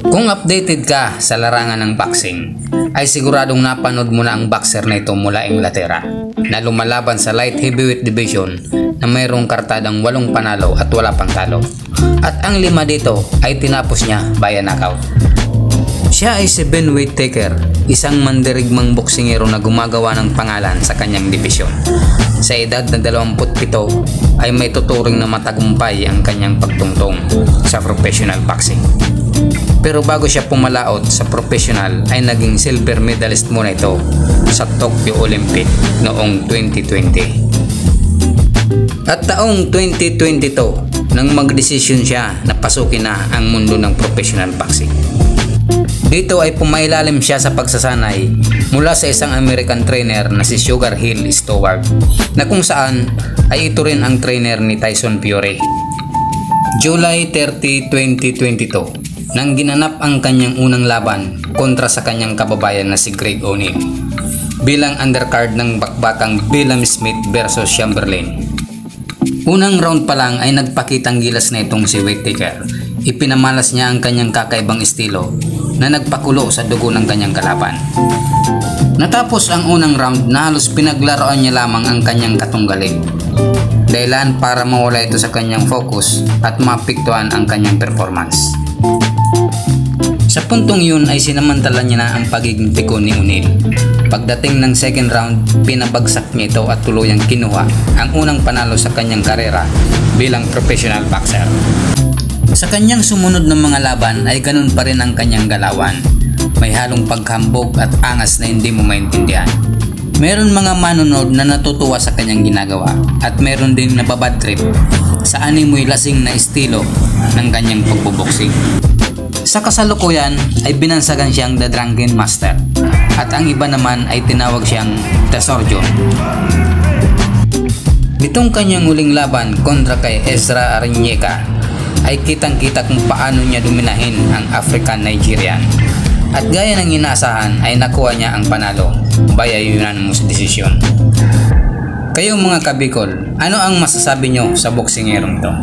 Kung updated ka sa larangan ng boxing, ay siguradong napanood mo na ang boxer na ito mula Inglaterra na lumalaban sa light heavyweight division na mayroong kartadang 8 panalo at wala pang talo. At ang 5 dito ay tinapos niya via knockout. Siya ay si Ben Whittaker, isang mandirigmang boksingero na gumagawa ng pangalan sa kanyang division. Sa edad na 27 ay may tuturing na matagumpay ang kanyang pagtungtong sa professional boxing. Pero bago siya pumalaot sa professional ay naging silver medalist muna ito sa Tokyo Olympic noong 2020. At taong 2022 nang magdesisyon siya na pasukin na ang mundo ng professional boxing. Dito ay pumailalim siya sa pagsasanay mula sa isang American trainer na si Sugar Hill Stewart na kung saan ay ito rin ang trainer ni Tyson Fury. July 30, 2022 nang ginanap ang kanyang unang laban kontra sa kanyang kababayan na si Greg O'Neill bilang undercard ng bakbakang Billam Smith versus Chamberlain. Unang round pa lang ay nagpakitang gilas na itong si Whittaker. Ipinamalas niya ang kanyang kakaibang estilo na nagpakulo sa dugo ng kanyang kalaban. Natapos ang unang round na halos pinaglaruan niya lamang ang kanyang katunggali. Dahilan para mawala ito sa kanyang focus at mapiktuan ang kanyang performance. Sa puntong yun ay sinamantala niya na ang pagiging tiko ni O'Neill. Pagdating ng second round, pinabagsak niya ito at tuluyang kinuha ang unang panalo sa kanyang karera bilang professional boxer. Sa kanyang sumunod ng mga laban ay ganun pa rin ang kanyang galawan. May halong paghambog at angas na hindi mo maintindihan. Meron mga manonood na natutuwa sa kanyang ginagawa at meron din nababad trip sa animoy lasing na estilo ng kanyang pagbuboksing. Sa kasalukuyan ay binansagan siyang The Drunken Master at ang iba naman ay tinawag siyang The Surgeon. Nitong kanyang huling laban kontra kay Ezra Ariñeca ay kitang-kita kung paano niya dominahin ang African Nigerian at gaya ng inaasahan ay nakuha niya ang panalo via unanimous decision. Kayo mga kabikol, ano ang masasabi nyo sa boksingerong ito?